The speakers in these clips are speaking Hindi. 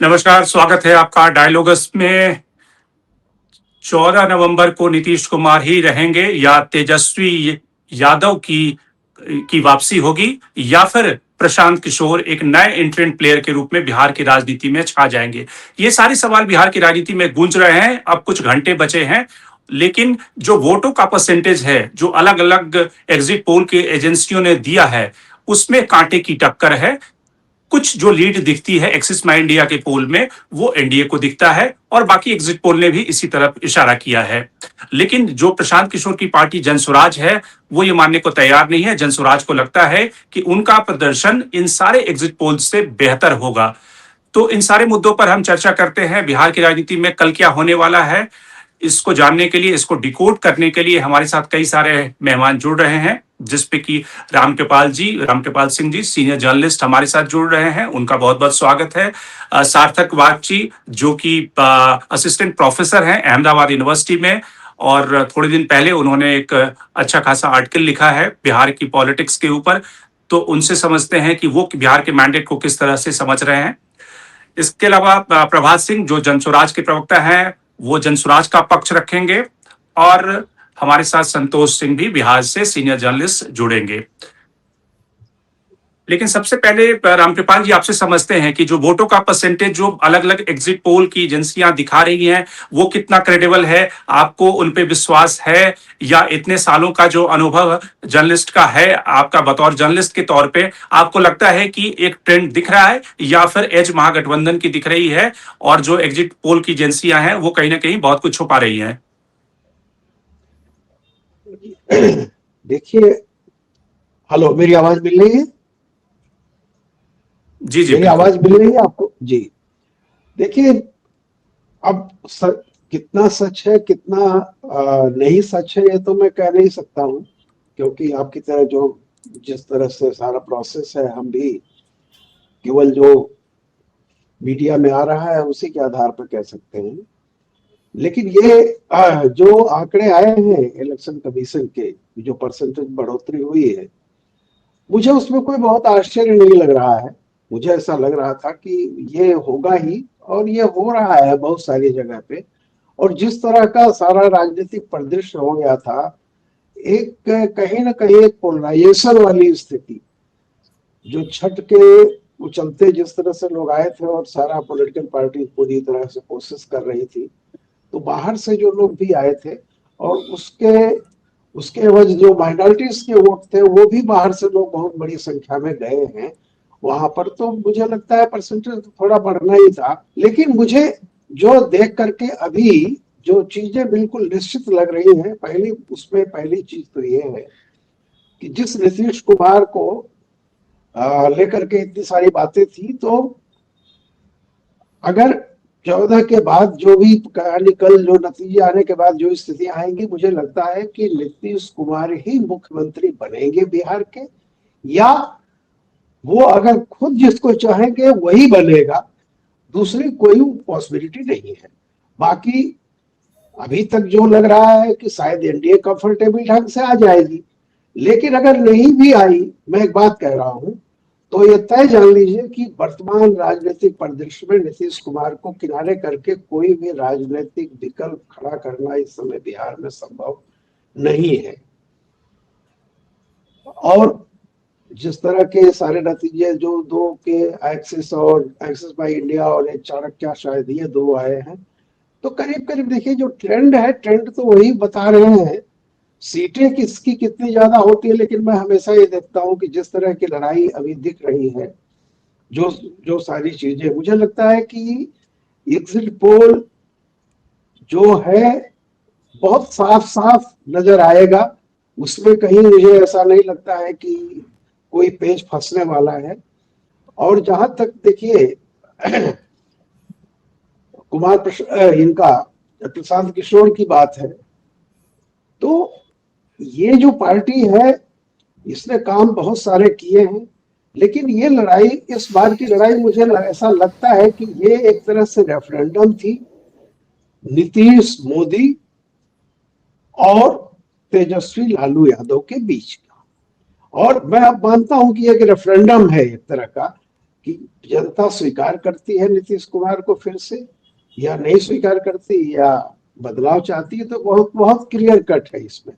नमस्कार, स्वागत है आपका डायलॉगस में। 14 नवंबर को नीतीश कुमार ही रहेंगे या तेजस्वी यादव की वापसी होगी या फिर प्रशांत किशोर एक नए एंट्रेंट प्लेयर के रूप में बिहार की राजनीति में छा जाएंगे। ये सारे सवाल बिहार की राजनीति में गूंज रहे हैं। अब कुछ घंटे बचे हैं, लेकिन जो वोटों का परसेंटेज है, जो अलग अलग एग्जिट पोल के एजेंसियों ने दिया है, उसमें कांटे की टक्कर है। कुछ जो लीड दिखती है एक्सिस माई इंडिया के पोल में, वो एनडीए को दिखता है और बाकी एग्जिट पोल ने भी इसी तरफ इशारा किया है। लेकिन जो प्रशांत किशोर की पार्टी जनसुराज है, वो ये मानने को तैयार नहीं है। जनसुराज को लगता है कि उनका प्रदर्शन इन सारे एग्जिट पोल से बेहतर होगा। तो इन सारे मुद्दों पर हम चर्चा करते हैं। बिहार की राजनीति में कल क्या होने वाला है, इसको जानने के लिए, इसको डिकोड करने के लिए हमारे साथ कई सारे मेहमान जुड़ रहे हैं, जिसपे कि रामकृपाल सिंह जी सीनियर जर्नलिस्ट हमारे साथ जुड़ रहे हैं। उनका बहुत बहुत स्वागत है। सार्थक वागची जो कि असिस्टेंट प्रोफेसर हैं अहमदाबाद यूनिवर्सिटी में, और थोड़े दिन पहले उन्होंने एक अच्छा खासा आर्टिकल लिखा है बिहार की पॉलिटिक्स के ऊपर। तो उनसे समझते हैं कि वो बिहार के मैंडेट को किस तरह से समझ रहे हैं। इसके अलावा प्रभात सिंह जो जनसुराज के प्रवक्ता हैं, वो जनसुराज का पक्ष रखेंगे। और हमारे साथ संतोष सिंह भी बिहार से सीनियर जर्नलिस्ट जुड़ेंगे। लेकिन सबसे पहले रामकृपाल जी, आपसे समझते हैं कि जो वोटों का परसेंटेज जो अलग अलग एग्जिट पोल की एजेंसियां दिखा रही हैं, वो कितना क्रेडिबल है? आपको उन पे विश्वास है, या इतने सालों का जो अनुभव जर्नलिस्ट का है आपका, बतौर जर्नलिस्ट के तौर पे आपको लगता है कि एक ट्रेंड दिख रहा है, या फिर एज महागठबंधन की दिख रही है और जो एग्जिट पोल की एजेंसियां हैं वो कहीं ना कहीं बहुत कुछ छुपा रही हैं? देखिए, हेलो, मेरी आवाज मिल रही है? जी जी, मेरी बिल्कुल। आवाज मिल रही है आपको? जी। देखिए, अब कितना सच है, कितना नहीं सच है, ये तो मैं कह नहीं सकता हूँ, क्योंकि आपकी तरह जिस तरह से सारा प्रोसेस है, हम भी केवल जो मीडिया में आ रहा है उसी के आधार पर कह सकते हैं। लेकिन ये जो आंकड़े आए हैं इलेक्शन कमीशन के, जो परसेंटेज बढ़ोतरी हुई है, मुझे उसमें कोई बहुत आश्चर्य नहीं लग रहा है। मुझे ऐसा लग रहा था कि ये होगा ही, और ये हो रहा है बहुत सारी जगह पे। और जिस तरह का सारा राजनीतिक परिदृश्य हो गया था, एक कहीं ना कहीं एक पोलराइजेशन वाली स्थिति, जो छठ के वो चलते जिस तरह से लोग आए थे और सारा पॉलिटिकल पार्टी पूरी तरह से कोशिश कर रही थी, तो बाहर से जो लोग भी आए थे, और उसके उसके एवज जो माइनॉरिटीज के वोट थे, वो भी बाहर से लोग बहुत बड़ी संख्या में गए हैं वहां पर। तो मुझे लगता है परसेंटेज थोड़ा बढ़ना ही था। लेकिन मुझे जो देख करके अभी जो चीजें बिल्कुल निश्चित लग रही हैं, पहली चीज तो ये है कि जिस नीतीश कुमार को लेकर के इतनी सारी बातें थी, तो अगर 14 के बाद जो भी कहानी, कल जो नतीजे आने के बाद जो स्थिति आएंगी, मुझे लगता है कि नीतीश कुमार ही मुख्यमंत्री बनेंगे बिहार के, या वो अगर खुद जिसको चाहेंगे वही बनेगा। दूसरी कोई पॉसिबिलिटी नहीं है। बाकी अभी तक जो लग रहा है कि शायद एनडीए कंफर्टेबल ढंग से आ जाएगी। लेकिन अगर नहीं भी आई, मैं एक बात कह रहा हूं, तो ये तय जान लीजिए कि वर्तमान राजनीतिक परिदृश्य में नीतीश कुमार को किनारे करके कोई भी राजनीतिक विकल्प खड़ा करना इस समय बिहार में संभव नहीं है। और जिस तरह के सारे नतीजे जो दो के एक्सिस बाय इंडिया और एक चाणक्य, शायद ये दो आए हैं, तो करीब करीब देखिए जो ट्रेंड है, ट्रेंड तो वही बता रहे हैं। सीटें किसकी कितनी ज्यादा होती है, लेकिन मैं हमेशा ये देखता हूँ कि जिस तरह की लड़ाई अभी दिख रही है, जो जो सारी चीजें, मुझे लगता है कि एग्जिट पोल जो है बहुत साफ साफ नजर आएगा। उसमें कहीं मुझे ऐसा नहीं लगता है कि कोई पेच फंसने वाला है। और जहां तक देखिए इनका प्रशांत किशोर की बात है, तो ये जो पार्टी है, इसने काम बहुत सारे किए हैं। लेकिन ये लड़ाई, इस बार की लड़ाई, मुझे ऐसा लगता है कि ये एक तरह से रेफरेंडम थी नीतीश मोदी और तेजस्वी लालू यादव के बीच का। और मैं अब मानता हूं कि एक रेफरेंडम है एक तरह का, कि जनता स्वीकार करती है नीतीश कुमार को फिर से या नहीं स्वीकार करती या बदलाव चाहती है, तो बहुत बहुत क्लियर कट है इसमें।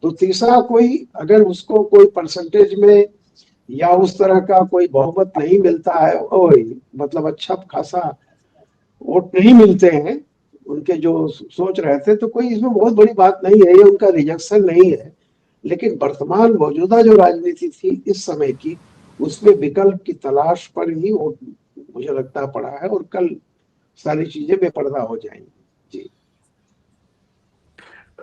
तो तीसरा कोई अगर उसको कोई परसेंटेज में या उस तरह का कोई बहुमत नहीं मिलता है, मतलब अच्छा खासा वोट नहीं मिलते हैं उनके जो सोच रहे थे, तो कोई इसमें बहुत बड़ी बात नहीं है, ये उनका रिजेक्शन नहीं है। लेकिन वर्तमान मौजूदा जो राजनीति थी इस समय की, उसमें विकल्प की तलाश पर ही वो मुझे लगता पड़ा है, और कल सारी चीजें बेपर्दा हो जाएंगी। जी।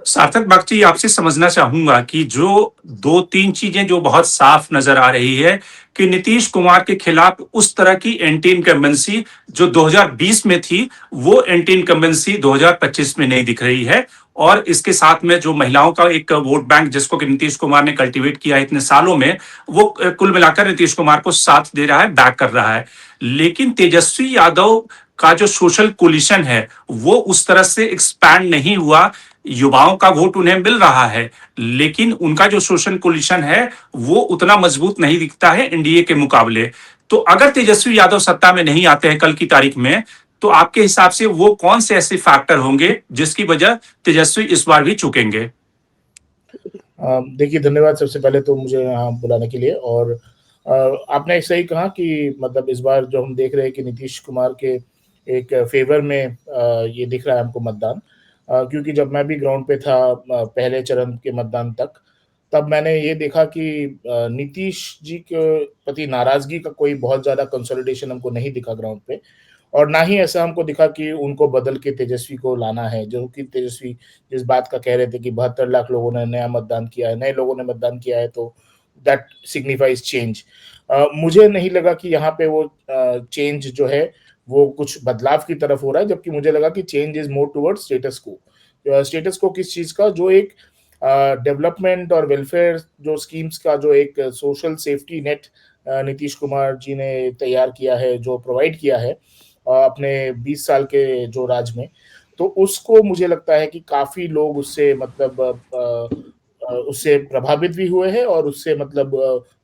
सार्थक बागची, आपसे समझना चाहूंगा कि जो दो तीन चीजें जो बहुत साफ नजर आ रही है कि नीतीश कुमार के खिलाफ उस तरह की एंटी इनकम्बेंसी जो 2020 में थी, वो एंटी इनकम्बेंसी 2025 में नहीं दिख रही है। और इसके साथ में जो महिलाओं का एक वोट बैंक जिसको कि नीतीश कुमार ने कल्टीवेट किया है इतने सालों में, वो कुल मिलाकर नीतीश कुमार को साथ दे रहा है, बैक कर रहा है। लेकिन तेजस्वी यादव का जो सोशल कोलिशन है वो उस तरह से एक्सपैंड नहीं हुआ। युवाओं का वोट उन्हें मिल रहा है, लेकिन उनका जो सोशल कोलिशन है वो उतना मजबूत नहीं दिखता है एनडीए के मुकाबले। तो अगर तेजस्वी यादव सत्ता में नहीं आते हैं कल की तारीख में, तो आपके हिसाब से वो कौन से ऐसे फैक्टर होंगे जिसकी वजह तेजस्वी इस बार भी चुकेंगे? देखिए, धन्यवाद सबसे पहले तो मुझे यहाँ बुलाने के लिए। और आपने सही कहा कि मतलब इस बार जो हम देख रहे हैं कि नीतीश कुमार के एक फेवर में ये दिख रहा है हमको मतदान। क्योंकि जब मैं भी ग्राउंड पे था पहले चरण के मतदान तक, तब मैंने ये देखा कि नीतीश जी के प्रति नाराजगी का कोई बहुत ज़्यादा कंसोलिडेशन हमको नहीं दिखा ग्राउंड पे। और ना ही ऐसा हमको दिखा कि उनको बदल के तेजस्वी को लाना है, जो कि तेजस्वी जिस बात का कह रहे थे कि 72 लाख लोगों ने नया मतदान किया है, नए लोगों ने मतदान किया है, तो दैट सिग्निफाइज चेंज। मुझे नहीं लगा कि यहाँ पे वो चेंज जो है वो कुछ बदलाव की तरफ हो रहा है, जबकि मुझे लगा कि change is more towards status को। स्टेटस को किस चीज़ का? जो एक डेवलपमेंट और वेलफेयर जो स्कीम्स का जो एक social safety net Nitish Kumar ji ने तैयार किया है, जो प्रोवाइड किया है अपने 20 साल के जो राज में, तो उसको मुझे लगता है कि काफ़ी लोग उससे मतलब उससे प्रभावित भी हुए हैं और उससे मतलब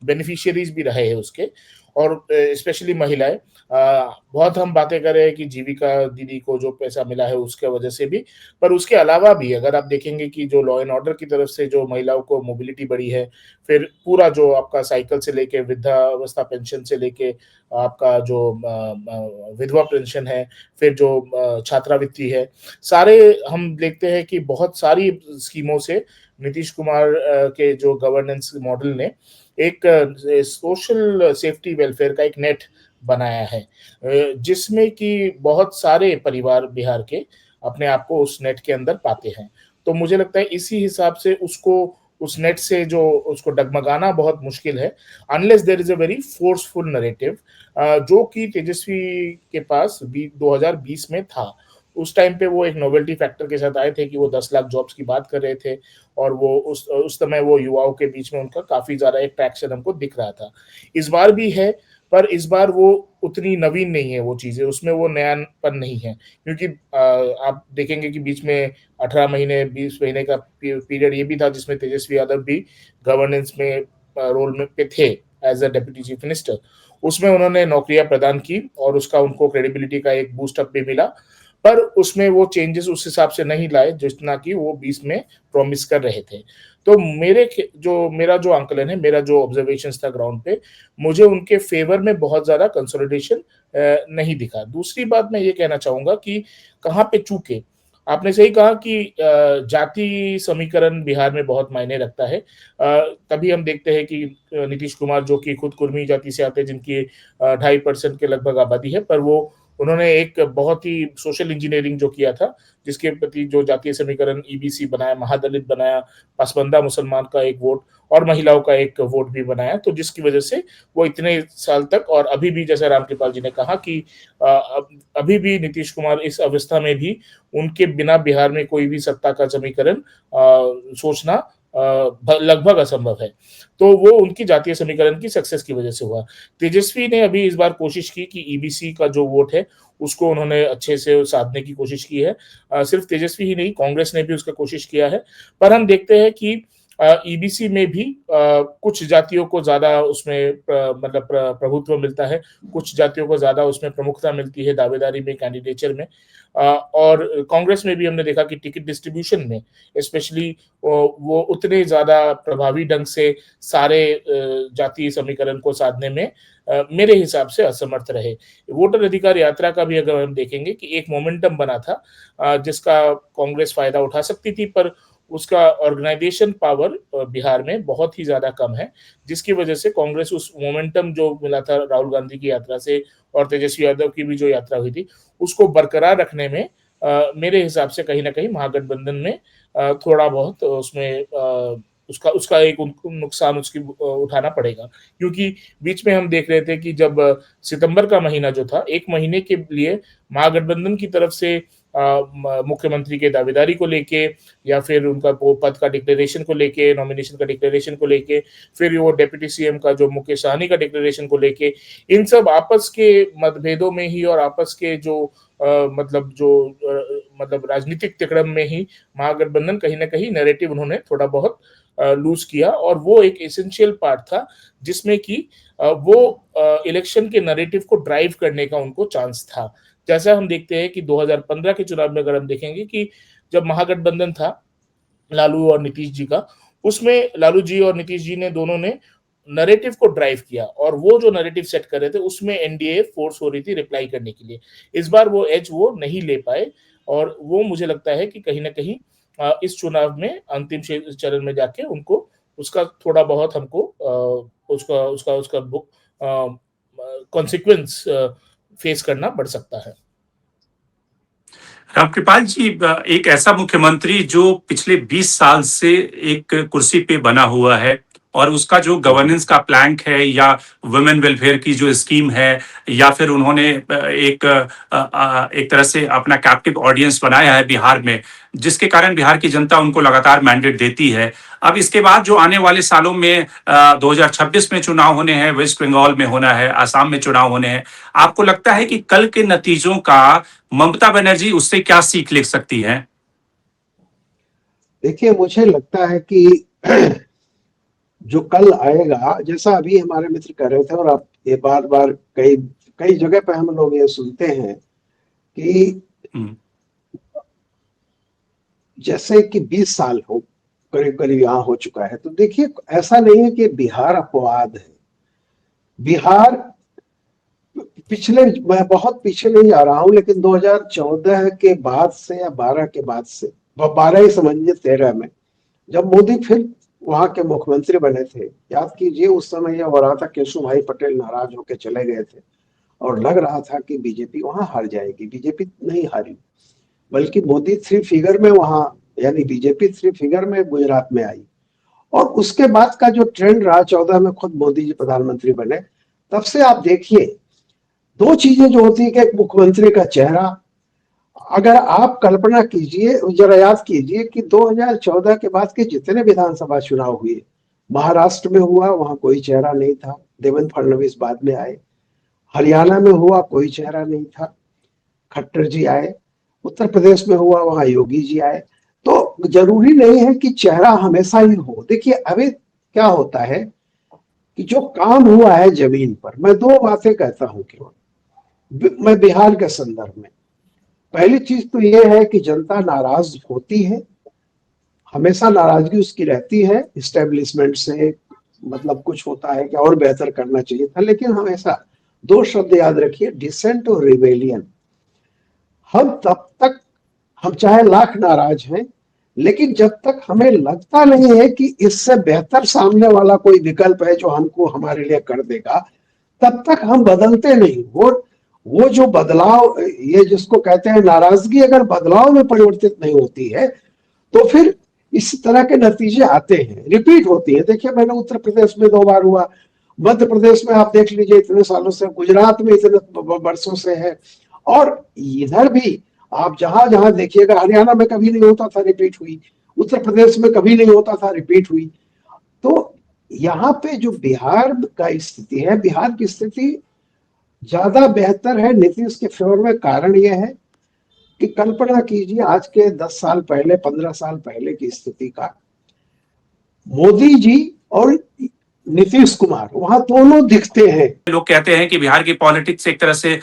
बेनिफिशियरीज भी रहे हैं उसके। और स्पेशली महिलाएं, बहुत हम बातें कर रहे हैं कि जीविका दीदी को जो पैसा मिला है उसके वजह से भी, पर उसके अलावा भी अगर आप देखेंगे कि जो लॉ एंड ऑर्डर की तरफ से जो महिलाओं को मोबिलिटी बढ़ी है, फिर पूरा जो आपका साइकिल से लेके वृद्धावस्था पेंशन से लेके आपका जो विधवा पेंशन है, फिर जो छात्रावृत्ति है, सारे हम देखते हैं कि बहुत सारी स्कीमों से नीतीश कुमार के जो गवर्नेंस मॉडल ने एक सोशल सेफ्टी वेलफेयर का एक नेट बनाया है, जिसमें कि बहुत सारे परिवार बिहार के अपने आप को उस नेट के अंदर पाते हैं। तो मुझे लगता है इसी हिसाब से उसको उस नेट से जो उसको डगमगाना बहुत मुश्किल है, unless there is a very forceful narrative, जो कि तेजस्वी के पास 2020 में था। उस टाइम पे वो एक नोवेल्टी फैक्टर के साथ आए थे कि वो 10 लाख जॉब्स की बात कर रहे थे, और वो उस समय वो युवाओं के बीच में उनका काफी ज्यादा एक ट्रैक्शन हमको दिख रहा था। इस बार भी है, पर इस बार वो उतनी नवीन नहीं है, वो चीजें उसमें वो नयापन नहीं है। क्योंकि आप देखेंगे कि बीच में 18 महीने 20 महीने का पीरियड ये भी था जिसमें तेजस्वी यादव भी गवर्नेंस में रोल में पे थे as a deputy chief minister. उसमें उन्होंने नौकरियां प्रदान की और उसका उनको क्रेडिबिलिटी का एक बूस्ट अप भी मिला, पर उसमें वो चेंजेस उस हिसाब से नहीं लाए जितना कि वो 20 में प्रॉमिस कर रहे थे। तो मेरा जो आंकलन है, मेरा जो ऑब्जर्वेशन था ग्राउंड पे, मुझे उनके फेवर में बहुत ज्यादा कंसोलिडेशन नहीं दिखा। दूसरी बात मैं ये कहना चाहूंगा कि कहाँ पे चूके। आपने सही कहा कि जाति समीकरण बिहार में बहुत मायने रखता है। तभी हम देखते हैं कि नीतीश कुमार जो कि खुद कुर्मी जाति से आते हैं, जिनकी 2.5% के लगभग आबादी है, पर वो उन्होंने एक बहुत ही सोशल इंजीनियरिंग जो किया था, जिसके प्रति जो जातीय समीकरण ईबीसी बनाया, महादलित बनाया, पसमंदा मुसलमान का एक वोट और महिलाओं का एक वोट भी बनाया, तो जिसकी वजह से वो इतने साल तक, और अभी भी जैसे रामकृपाल जी ने कहा कि अभी भी नीतीश कुमार इस अवस्था में भी उनके बिना बिहार में कोई भी सत्ता का समीकरण सोचना लगभग असंभव है। तो वो उनकी जातीय समीकरण की सक्सेस की वजह से हुआ। तेजस्वी ने अभी इस बार कोशिश की कि ईबीसी का जो वोट है उसको उन्होंने अच्छे से साधने की कोशिश की है। सिर्फ तेजस्वी ही नहीं, कांग्रेस ने भी उसका कोशिश किया है। पर हम देखते हैं कि ईबीसी में भी कुछ जातियों को ज्यादा उसमें मतलब प्रभुत्व मिलता है, कुछ जातियों को ज्यादा उसमें प्रमुखता मिलती है दावेदारी में, कैंडिडेचर में। और कांग्रेस में भी हमने देखा कि टिकट डिस्ट्रीब्यूशन में स्पेशली वो उतने ज्यादा प्रभावी ढंग से सारे जातीय समीकरण को साधने में मेरे हिसाब से असमर्थ रहे। वोटर अधिकार यात्रा का भी अगर हम देखेंगे कि एक मोमेंटम बना था जिसका कांग्रेस फायदा उठा सकती थी, पर उसका ऑर्गेनाइजेशन पावर बिहार में बहुत ही ज्यादा कम है, जिसकी वजह से कांग्रेस उस मोमेंटम जो मिला था राहुल गांधी की यात्रा से और तेजस्वी यादव की भी जो यात्रा हुई थी उसको बरकरार रखने में मेरे हिसाब से कहीं ना कहीं महागठबंधन में थोड़ा बहुत उसमें उसका उसका एक नुकसान उसकी उठाना पड़ेगा। क्योंकि बीच में हम देख रहे थे कि जब सितंबर का महीना जो था, एक महीने के लिए महागठबंधन की तरफ से मुख्यमंत्री के दावेदारी को लेके या फिर उनका पद का डिक्लेरेशन को लेके, नॉमिनेशन का डिक्लेरेशन को लेके, फिर वो डेप्यूटी सीएम का जो मुकेश सहनी का डिक्लेरेशन को लेके, इन सब आपस के मतभेदों में ही और आपस के जो मतलब राजनीतिक तिकड़म में ही महागठबंधन कहीं ना कहीं नैरेटिव उन्होंने थोड़ा बहुत लूज किया। और वो एक एसेंशियल पार्ट था जिसमें कि वो इलेक्शन के नैरेटिव को ड्राइव करने का उनको चांस था। जैसा हम देखते हैं कि 2015 के चुनाव में अगर हम देखेंगे कि जब महागठबंधन था लालू और नीतीश जी का, उसमें लालू जी और नीतीश जी ने दोनों ने नैरेटिव को ड्राइव किया और वो जो नैरेटिव सेट कर रहे थे उसमें एनडीए फोर्स हो रही थी रिप्लाई करने के लिए। इस बार वो एज वो नहीं ले पाए और वो मुझे लगता है कि कहीं ना कहीं इस चुनाव में अंतिम चरण में जाके उनको उसका थोड़ा बहुत हमको उसका उसका उसका कॉन्सिक्वेंस फेस करना पड़ सकता है। रामकृपाल जी, एक ऐसा मुख्यमंत्री जो पिछले 20 साल से एक कुर्सी पे बना हुआ है और उसका जो गवर्नेंस का प्लैंक है या वुमेन वेलफेयर की जो स्कीम है या फिर उन्होंने एक तरह से अपना कैप्टिव ऑडियंस बनाया है बिहार में, जिसके कारण बिहार की जनता उनको लगातार मैंडेट देती है। अब इसके बाद जो आने वाले सालों में 2026 में चुनाव होने हैं, वेस्ट बंगाल में होना है, आसाम में चुनाव होने हैं, आपको लगता है कि कल के नतीजों का ममता बनर्जी उससे क्या सीख ले सकती हैं? देखिए, मुझे लगता है कि जो कल आएगा, जैसा अभी हमारे मित्र कह रहे थे और आप ये बार बार कई कई जगह पे हम लोग ये सुनते हैं कि जैसे कि 20 साल हो करीब करीब यहाँ हो चुका है। तो देखिए, ऐसा नहीं है कि बिहार अपवाद है। बिहार पिछले, मैं बहुत पीछे नहीं जा रहा हूं, लेकिन 2014 के बाद से या 12 के बाद से, 12 ही समझिए, 13 में जब मोदी फिर वहां के मुख्यमंत्री बने थे, याद कीजिए उस समय यह हो रहा था केशु भाई पटेल नाराज होकर चले गए थे और लग रहा था कि बीजेपी वहां हार जाएगी। बीजेपी नहीं हारी, बल्कि मोदी 3 फिगर में वहां, यानी बीजेपी 3 फिगर में गुजरात में आई। और उसके बाद का जो ट्रेंड रहा, 14 में खुद मोदी जी प्रधानमंत्री बने, तब से आप देखिए 2 चीजें जो होती है कि एक मुख्यमंत्री का चेहरा, अगर आप कल्पना कीजिए, जरा याद कीजिए कि 2014 के बाद के जितने विधानसभा चुनाव हुए, महाराष्ट्र में हुआ, वहां कोई चेहरा नहीं था, देवेंद्र फडणवीस बाद में आए। हरियाणा में हुआ, कोई चेहरा नहीं था, खट्टर जी आए। उत्तर प्रदेश में हुआ, वहां योगी जी आए। तो जरूरी नहीं है कि चेहरा हमेशा ही हो। देखिए, अभी क्या होता है कि जो काम हुआ है जमीन पर, मैं 2 बातें कहता हूं केवल, मैं बिहार के संदर्भ में। पहली चीज तो यह है कि जनता नाराज होती है, हमेशा नाराजगी उसकी रहती है इस्टेब्लिशमेंट से, मतलब कुछ होता है कि और बेहतर करना चाहिए था, लेकिन हमेशा 2 शब्द याद रखिए, डिसेंट और रिबेलियन। हम तब तक, हम चाहे लाख नाराज हैं, लेकिन जब तक हमें लगता नहीं है कि इससे बेहतर सामने वाला कोई विकल्प है जो हमको हमारे लिए कर देगा, तब तक हम बदलते नहीं। वो जो बदलाव, ये जिसको कहते हैं नाराजगी, अगर बदलाव में परिवर्तित नहीं होती है तो फिर इस तरह के नतीजे आते हैं, रिपीट होती है। देखिए, मैंने उत्तर प्रदेश में 2 बार हुआ, मध्य प्रदेश में आप देख लीजिए इतने सालों से, गुजरात में इतने वर्षों से है, और इधर भी आप जहां जहां देखिएगा, हरियाणा में कभी नहीं होता था, रिपीट हुई, उत्तर प्रदेश में कभी नहीं होता था, रिपीट हुई। तो यहाँ पे जो बिहार का स्थिति है, बिहार की स्थिति ज्यादा बेहतर है नीतीश के फेवर में। कारण यह है कि कल्पना कीजिए आज के 10 साल पहले, 15 साल पहले की स्थिति का, मोदी जी और नीतीश कुमार वहां दोनों दिखते हैं। लोग कहते हैं कि बिहार की पॉलिटिक्स एक तरह से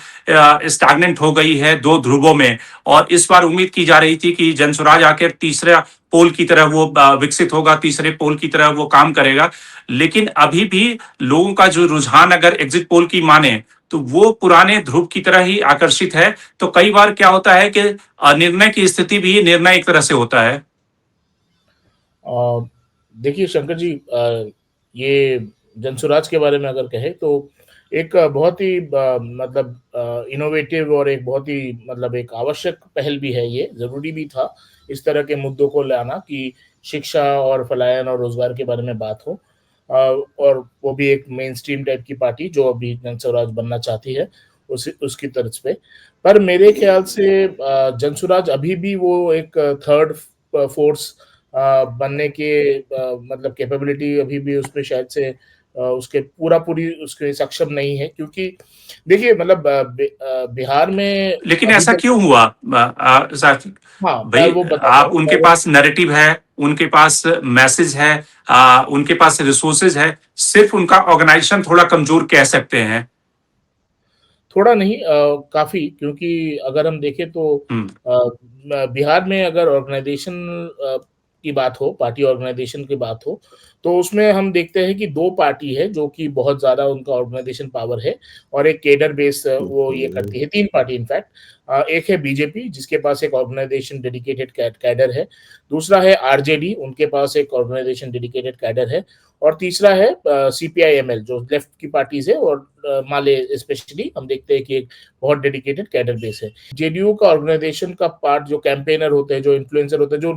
स्टैग्नेंट हो गई है दो ध्रुवों में, और इस बार उम्मीद की जा रही थी कि जनसुराज आकर तीसरा पोल की तरह वो विकसित होगा, तीसरे पोल की तरह वो काम करेगा। लेकिन अभी भी लोगों का जो रुझान अगर एग्जिट पोल की माने तो वो पुराने ध्रुव की तरह ही आकर्षित है। तो कई बार क्या होता है कि निर्णय की स्थिति भी निर्णय एक तरह से होता है। अ, देखिए शंकर जी, ये जनसुराज के बारे में अगर कहें तो एक बहुत ही मतलब इनोवेटिव और एक बहुत ही मतलब एक आवश्यक पहल भी है। ये ज़रूरी भी था इस तरह के मुद्दों को लाना कि शिक्षा और पलायन और रोज़गार के बारे में बात हो। और वो भी एक मेन स्ट्रीम टाइप की पार्टी जो अभी जनसुराज बनना चाहती है, उसकी तर्ज पे। पर मेरे ख्याल से जनसुराज अभी भी वो एक थर्ड फोर्स बनने के मतलब कैपेबिलिटी अभी भी उसमें शायद से उसके पूरा पूरी उसके सक्षम नहीं है, क्योंकि देखिए मतलब बिहार में लेकिन अभी ऐसा तक। क्यों हुआ हाँ, मैं भाई? वो बताता आप हूँ उनके मैं वो। पास नैरेटिव है, उनके पास मैसेज है, उनके पास रिसोर्सेज है, सिर्फ उनका ऑर्गेनाइजेशन थोड़ा कमजोर कह सकते हैं। थोड़ा नहीं, काफ़ी, क्योंकि अगर हम देखें तो हम्म। बिहार में अगर ऑर्गेनाइजेशन की बात हो, पार्टी ऑर्गेनाइजेशन की बात हो, तो उसमें हम देखते हैं कि 2 पार्टी है जो कि बहुत ज़्यादा उनका ऑर्गेनाइजेशन पावर है और एक कैडर बेस वो ये करती है, 3 पार्टी इनफैक्ट। एक है बीजेपी जिसके पास एक ऑर्गेनाइजेशन डेडिकेटेड कैडर है, दूसरा है आरजेडी, उनके पास एक ऑर्गेनाइजेशन डेडिकेटेड कैडर है, और तीसरा है सीपीआई-एमएल जो लेफ्ट की पार्टीज़ है, और माले स्पेशली हम देखते हैं कि एक बहुत डेडिकेटेड कैडर बेस है। जेडीयू का ऑर्गेनाइजेशन का पार्ट जो कैंपेनर होते हैं, जो इन्फ्लुएंसर होते हैं, जो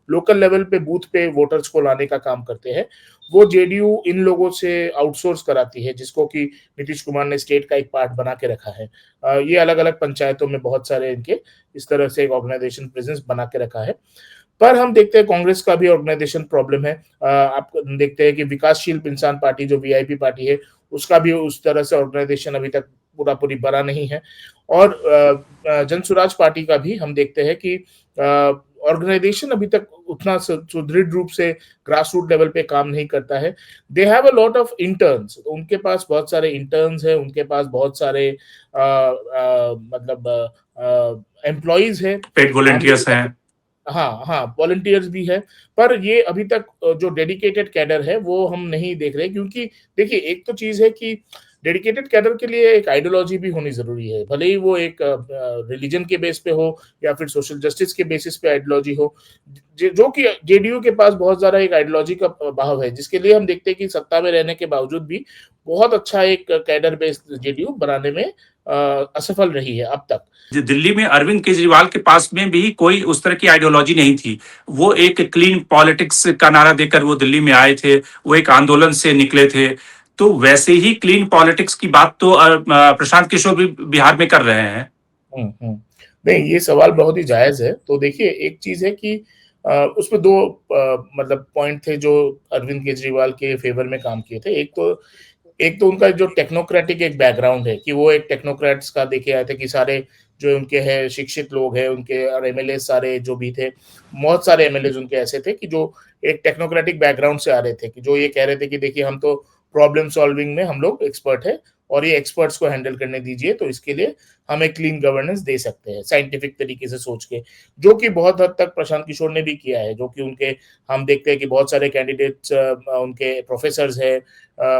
लोकल लेवल पे बूथ पे वोटर्स को लाने का काम करते हैं, वो जेडीयू इन लोगों से आउटसोर्स कराती है, जिसको कि नीतीश कुमार ने स्टेट का एक पार्ट बना के रखा है। ये अलग-अलग पंचायतों में बहुत सारे इनके इस तरह से एक ऑर्गेनाइजेशन प्रेजेंस बना के रखा है। पर हम देखते हैं कांग्रेस का भी ऑर्गेनाइजेशन प्रॉब्लम है। आप देखते हैं कि विकासशील इंसान पार्टी जो वीआईपी पार्टी है, उसका भी उस तरह से ऑर्गेनाइजेशन अभी तक पूरा पूरी बना नहीं है। और जनसुराज पार्टी का भी हम देखते हैं कि ऑर्गेनाइजेशन अभी तक उतना सुदृढ़ रूप से ग्रास रूट लेवल पे काम नहीं करता है। They have a lot of interns, उनके पास बहुत सारे इंटर्न्स हैं, उनके पास बहुत सारे मतलब एम्प्लॉइज है। पेड हम वॉलंटियर्स हैं। हाँ, हाँ, वॉलंटियर्स भी है, पर ये अभी तक जो डेडिकेटेड कैडर है, वो हम नहीं देख रहे, क्योंकि देखिए, एक तो चीज़ है कि डेडिकेटेड कैडर के लिए एक आइडियोलॉजी भी होनी ज़रूरी है। भले ही वो एक रिलिजन के बेस पे हो या फिर सोशल जस्टिस के बेसिस पे आइडियोलॉजी हो, जो कि जेडीयू के पास बहुत ज़्यादा एक आइडियोलॉजी का बहाव है, जिसके लिए हम देखते हैं कि सत्ता में रहने के बावजूद भी बहुत अच्छा एक कैडर बेस्ड जेडीयू बनाने में असफल रही है अब तक। दिल्ली में अरविंद केजरीवाल के पास में भी कोई उस तरह की आइडियोलॉजी नहीं थी। वो एक क्लीन पॉलिटिक्स का नारा देकर वो दिल्ली में आए थे, वो एक आंदोलन से निकले थे। तो वैसे ही क्लीन पॉलिटिक्स की बात तो प्रशांत किशोर भी बिहार में कर रहे हैं। नहीं, ये सवाल बहुत ही जायज़ है। तो देखिए, एक चीज़ है कि उसमें 2 मतलब पॉइंट थे जो अरविंद केजरीवाल के फ़ेवर में काम किए थे। एक तो उनका जो टेक्नोक्रेटिक एक बैकग्राउंड है कि वो एक टेक्नोक्रेट्स का देखे आए थे कि सारे जो उनके हैं शिक्षित लोग हैं, उनके और एमएलए सारे जो भी थे, बहुत सारे एमएलएज़ उनके ऐसे थे कि जो एक टेक्नोक्रेटिक बैकग्राउंड से आ रहे थे, कि जो ये कह रहे थे कि देखिए हम तो प्रॉब्लम सॉल्विंग में हम लोग एक्सपर्ट हैं और ये एक्सपर्ट्स को हैंडल करने दीजिए, तो इसके लिए हम एक क्लीन गवर्नेंस दे सकते हैं, साइंटिफिक तरीके से सोच के। जो कि बहुत हद तक प्रशांत किशोर ने भी किया है, जो कि उनके हम देखते हैं कि बहुत सारे कैंडिडेट्स उनके प्रोफेसर्स हैं,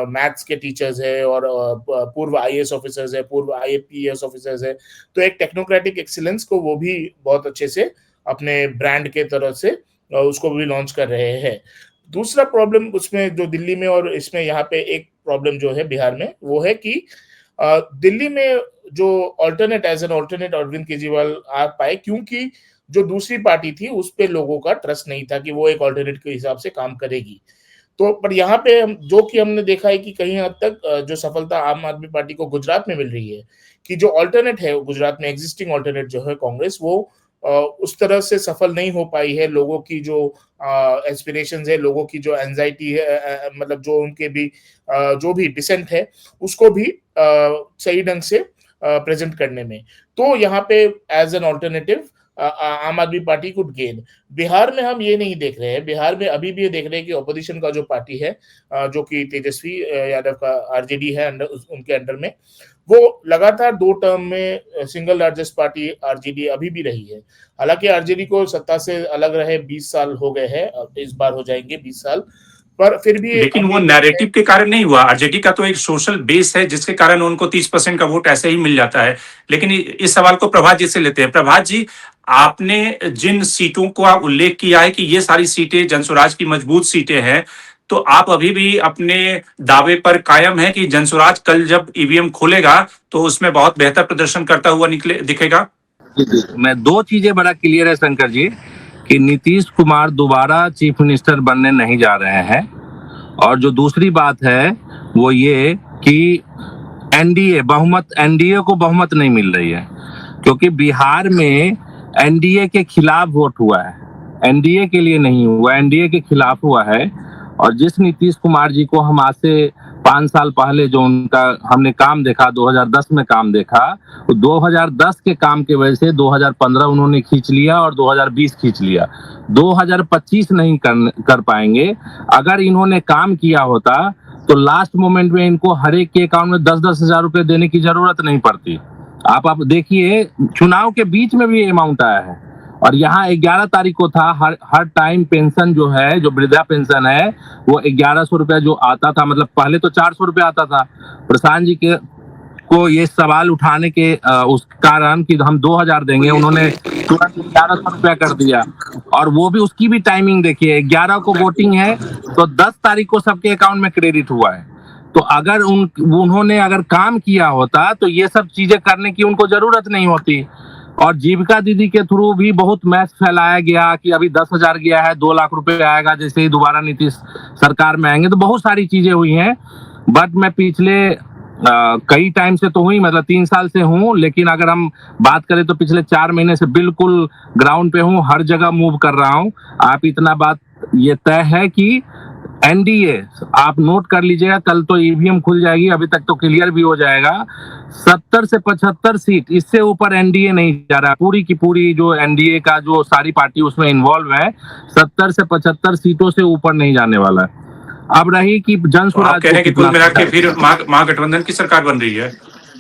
मैथ्स के टीचर्स हैं, और पूर्व आईएएस ऑफिसर्स हैं, पूर्व आईपीएस ऑफिसर्स हैं। तो एक टेक्नोक्रेटिक एक्सीलेंस को वो भी बहुत अच्छे से अपने ब्रांड के तरफ से उसको भी लॉन्च कर रहे हैं। दूसरा प्रॉब्लम उसमें जो दिल्ली में और इसमें यहाँ पे एक प्रॉब्लम जो है बिहार में, वो है कि दिल्ली में जो alternate as an alternate Arvind Kejriwal आ पाए, क्योंकि जो दूसरी पार्टी थी उस पे लोगों का ट्रस्ट नहीं था कि वो एक अल्टरनेट के हिसाब से काम करेगी। तो पर यहाँ पे हम जो कि हमने देखा है कि कहीं हद तक जो सफलता आम आदमी पार्टी को गुजरात में मिल रही है, कि जो अल्टरनेट है गुजरात में, एग्जिस्टिंग अल्टरनेट जो है कांग्रेस, वो उस तरह से सफल नहीं हो पाई है। लोगों की जो एस्पिरेशंस है, लोगों की जो एंजाइटी है, मतलब जो उनके भी जो भी डिसेंट है, उसको भी सही ढंग से प्रेजेंट करने में। तो यहाँ पे एज एन ऑल्टरनेटिव आम आदमी पार्टी कुड गेन। बिहार में हम ये नहीं देख रहे हैं, बिहार में अभी भी ये देख रहे हैं कि ऑपोजिशन का जो पार्टी है, जो कि तेजस्वी यादव का आरजेडी है, उनके अंडर में, वो लगातार 2 टर्म में सिंगल लार्जेस्ट पार्टी आरजेडी अभी भी रही है। हालांकि आरजेडी को सत्ता से अलग रहे 20 साल हो गए हैं, इस बार हो जाएंगे 20 साल, पर फिर भी लेकिन वो नैरेटिव के कारण नहीं हुआ। आरजेडी का तो एक सोशल बेस है जिसके कारण उनको 30% का वोट ऐसे ही मिल जाता है। लेकिन इस सवाल को प्रभात जी से लेते हैं। प्रभात जी, आपने जिन सीटों को आप उल्लेख किया है कि ये सारी सीटें जनसुराज की मजबूत सीटें हैं, तो आप अभी भी अपने दावे पर कायम है कि जनसुराज कल जब ईवीएम खोलेगा तो उसमें बहुत बेहतर प्रदर्शन करता हुआ दिखेगा? मैं 2 चीजें बड़ा क्लियर है शंकर जी, कि नीतीश कुमार दोबारा चीफ मिनिस्टर बनने नहीं जा रहे हैं। और जो दूसरी बात है वो ये कि एनडीए को बहुमत नहीं मिल रही है, क्योंकि बिहार में एनडीए के खिलाफ वोट हुआ है, एनडीए के लिए नहीं हुआ, एनडीए के खिलाफ हुआ है। और जिस नीतीश कुमार जी को हम आज से 5 साल पहले जो उनका हमने काम देखा, 2010 में काम देखा, तो 2010 के काम की वजह से 2015 उन्होंने खींच लिया और 2020 खींच लिया। 2025 नहीं कर पाएंगे। अगर इन्होंने काम किया होता तो लास्ट मोमेंट में इनको हर एक के अकाउंट में 10-10 हजार रुपए देने की जरूरत नहीं पड़ती। आप देखिए, चुनाव के बीच में भी अमाउंट आया है। और यहाँ 11 तारीख को था, हर टाइम पेंशन जो है, जो वृद्धा पेंशन है, वो 1100 रुपया जो आता था, मतलब पहले तो 400 रुपया आता था। प्रशांत जी को ये सवाल उठाने के उस कारण कि हम 2000 देंगे, उन्होंने तुरंत 1100 रुपया कर दिया। और वो भी, उसकी भी टाइमिंग देखिए, 11 को वोटिंग है तो 10 तारीख को सबके अकाउंट में क्रेडिट हुआ है। तो अगर उन्होंने अगर काम किया होता तो ये सब चीजें करने की उनको जरूरत नहीं होती। और जीविका दीदी के थ्रू भी बहुत मैच फैलाया गया कि अभी 10,000 गया है, 2 लाख रुपए आएगा जैसे ही दोबारा नीतीश सरकार में आएंगे। तो बहुत सारी चीजें हुई हैं। बट मैं पिछले कई टाइम से तो हुई, मतलब 3 साल से हूँ, लेकिन अगर हम बात करें तो पिछले 4 महीने से बिल्कुल ग्राउंड पे हूँ, हर जगह मूव कर रहा हूँ। आप इतना बात ये तय है कि एनडीए, आप नोट कर लीजिएगा, कल तो ईवीएम खुल जाएगी, अभी तक तो क्लियर भी हो जाएगा, 70 से 75 सीट, इससे ऊपर एनडीए नहीं जा रहा। पूरी की पूरी जो एनडीए का जो सारी पार्टी उसमें इन्वॉल्व है, 70 से 75 सीटों से ऊपर नहीं जाने वाला है। अब रही कि जनसुराज कह रहे हैं कि कुल मिला के फिर महागठबंधन की सरकार बन रही है।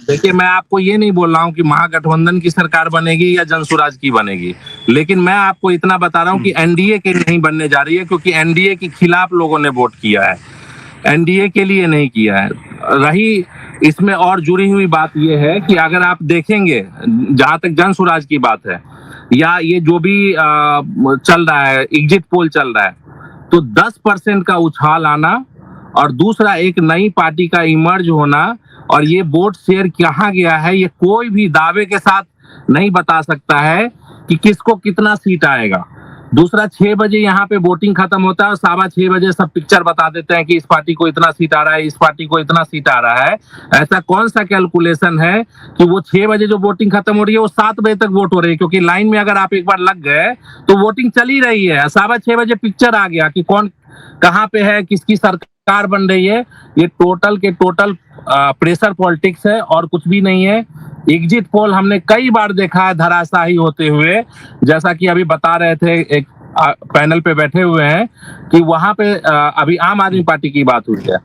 देखिए, मैं आपको ये नहीं बोल रहा हूँ कि महागठबंधन की सरकार बनेगी या जनसुराज की बनेगी, लेकिन मैं आपको इतना बता रहा हूँ कि एनडीए के नहीं बनने जा रही है, क्योंकि एनडीए के खिलाफ लोगों ने वोट किया है, एनडीए के लिए नहीं किया है। रही इसमें और जुड़ी हुई बात यह है कि अगर आप देखेंगे, जहां तक जनसुराज की बात है या ये जो भी चल रहा है, एग्जिट पोल चल रहा है, तो 10% का उछाल आना और दूसरा एक नई पार्टी का इमर्ज होना, और ये वोट शेयर कहाँ गया है ये कोई भी दावे के साथ नहीं बता सकता है कि किसको कितना सीट आएगा। दूसरा, 6 बजे यहाँ पे वोटिंग खत्म होता है और 6:15 बजे सब पिक्चर बता देते हैं कि इस पार्टी को इतना सीट आ रहा है, इस पार्टी को इतना सीट आ रहा है। ऐसा कौन सा कैलकुलेशन है कि वो 6 बजे जो वोटिंग खत्म हो रही है वो 7 बजे तक वोट हो रही है? क्योंकि लाइन में अगर आप एक बार लग गए तो वोटिंग चल ही रही है। 6:15 बजे पिक्चर आ गया कि कौन कहाँ पे है, किसकी सरकार बन रही है। ये टोटल के टोटल प्रेशर पॉलिटिक्स है और कुछ भी नहीं है। एग्जिट पोल हमने कई बार देखा है धराशायी होते हुए, जैसा कि अभी बता रहे थे, एक पैनल पे बैठे हुए हैं कि वहां पे अभी आम आदमी पार्टी की बात हुई है।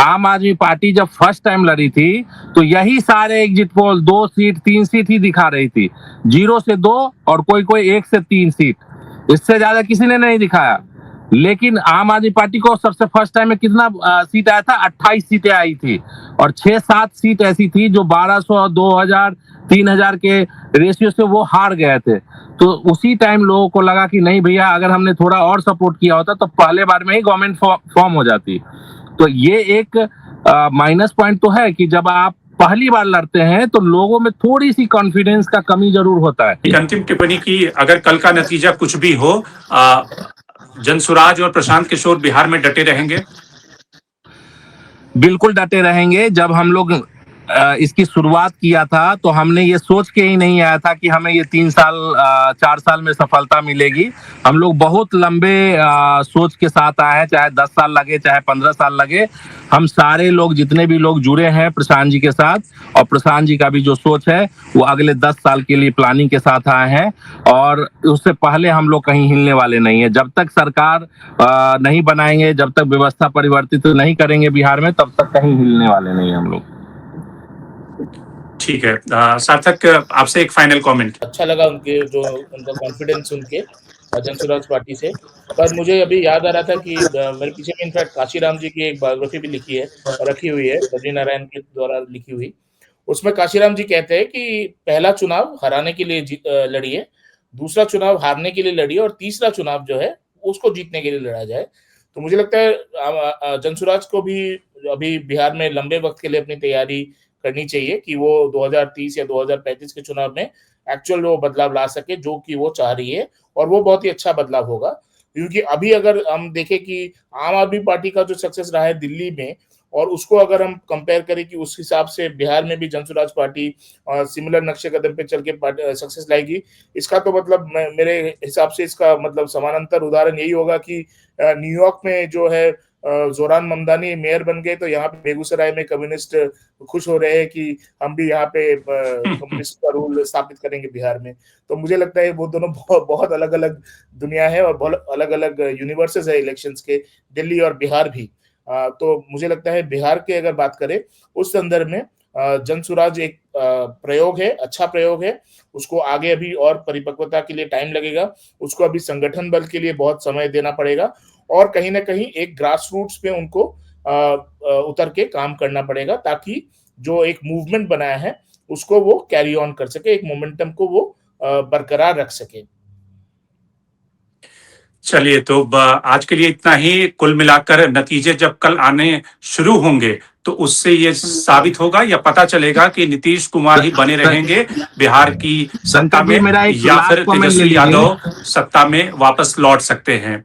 आम आदमी पार्टी जब फर्स्ट टाइम लड़ी थी तो यही सारे एग्जिट पोल 2 सीट 3 सीट ही दिखा रही थी, 0 से 2 और कोई 1 से 3 सीट, इससे ज्यादा किसी ने नहीं दिखाया। लेकिन आम आदमी पार्टी को सबसे फर्स्ट टाइम में कितना सीट आया था? 28 सीटें आई थी और 6-7 सीट ऐसी थी जो 1200, 2000, 3000 के रेशियो से वो हार गए थे। तो उसी टाइम लोगों को लगा कि नहीं भैया, अगर हमने थोड़ा और सपोर्ट किया होता तो पहले बार में ही गवर्नमेंट फॉर्म हो जाती। तो ये एक माइनस पॉइंट तो है कि जब आप पहली बार लड़ते हैं तो लोगों में थोड़ी सी कॉन्फिडेंस का कमी जरूर होता है। अंतिम टिप्पणी की, अगर कल का नतीजा कुछ भी हो, जनसुराज और प्रशांत किशोर बिहार में डटे रहेंगे? बिल्कुल डटे रहेंगे। जब हम लोग इसकी शुरुआत किया था तो हमने ये सोच के ही नहीं आया था कि हमें ये 4 साल में सफलता मिलेगी। हम लोग बहुत लंबे सोच के साथ आए हैं, चाहे 10 साल लगे चाहे 15 साल लगे। हम सारे लोग जितने भी लोग जुड़े हैं प्रशांत जी के साथ, और प्रशांत जी का भी जो सोच है वो अगले 10 साल के लिए प्लानिंग के साथ आए हैं, और उससे पहले हम लोग कहीं हिलने वाले नहीं है। जब तक सरकार नहीं बनाएंगे, जब तक व्यवस्था परिवर्तित नहीं करेंगे बिहार में, तब तक कहीं हिलने वाले नहीं हम लोग। ठीक है, सार्थक आपसे एक फाइनल कमेंट। अच्छा लगा उनका कॉन्फिडेंस उनके जनसुराज पार्टी से। पर मुझे अभी याद आ रहा था कि मेरे पीछे में इनफैक्ट काशीराम जी की एक बायोग्राफी भी रखी हुई है, बद्री नारायण के द्वारा लिखी हुई। उसमें काशीराम जी कहते हैं कि पहला चुनाव हराने के लिए लड़िए, दूसरा चुनाव हारने के लिए लड़िए, और तीसरा चुनाव जो है उसको जीतने के लिए लड़ा जाए। तो मुझे लगता है जनसुराज को भी अभी बिहार में लंबे वक्त के लिए अपनी तैयारी करनी चाहिए कि वो 2030 या 2035 के चुनाव में एक्चुअल वो बदलाव ला सके जो कि वो चाह रही है, और वो बहुत ही अच्छा बदलाव होगा। क्योंकि अभी अगर हम देखें कि आम आदमी पार्टी का जो सक्सेस रहा है दिल्ली में, और उसको अगर हम कंपेयर करें कि उस हिसाब से बिहार में भी जनसुराज पार्टी सिमिलर नक्शे कदम पे चल के सक्सेस लाएगी, इसका तो मतलब मेरे हिसाब से इसका मतलब समानांतर उदाहरण यही होगा कि न्यूयॉर्क में जो है जोरान ममदानी मेयर बन गए, तो यहाँ पे बेगूसराय में कम्युनिस्ट खुश हो रहे हैं कि हम भी यहाँ पे कम्युनिस्ट का रूल स्थापित करेंगे बिहार में। तो मुझे लगता है वो दोनों बहुत अलग अलग दुनिया है और बहुत अलग अलग यूनिवर्सेस है इलेक्शंस के, दिल्ली और बिहार भी। तो मुझे लगता है बिहार के अगर बात करें उस संदर्भ में जनसुराज एक प्रयोग है, अच्छा प्रयोग है। उसको आगे अभी और परिपक्वता के लिए टाइम लगेगा, उसको अभी संगठन बल के लिए बहुत समय देना पड़ेगा, और कहीं ना कहीं एक ग्रास रूट्स पे उनको उतर के काम करना पड़ेगा, ताकि जो एक मूवमेंट बनाया है उसको वो कैरी ऑन कर सके, एक मोमेंटम को वो बरकरार रख सके। चलिए, तो आज के लिए इतना ही। कुल मिलाकर नतीजे जब कल आने शुरू होंगे तो उससे ये साबित होगा या पता चलेगा कि नीतीश कुमार ही बने रहेंगे बिहार की सत्ता में, या फिर तेजस्वी यादव सत्ता में वापस लौट सकते हैं।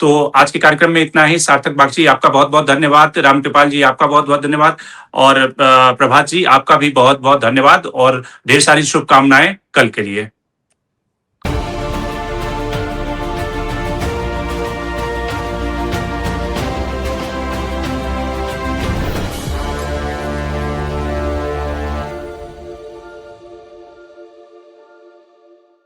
तो आज के कार्यक्रम में इतना ही। सार्थक बागची, आपका बहुत बहुत धन्यवाद। रामकृपाल जी, आपका बहुत बहुत धन्यवाद, और प्रभात जी, आपका भी बहुत बहुत धन्यवाद, और ढेर सारी शुभकामनाएं कल के लिए।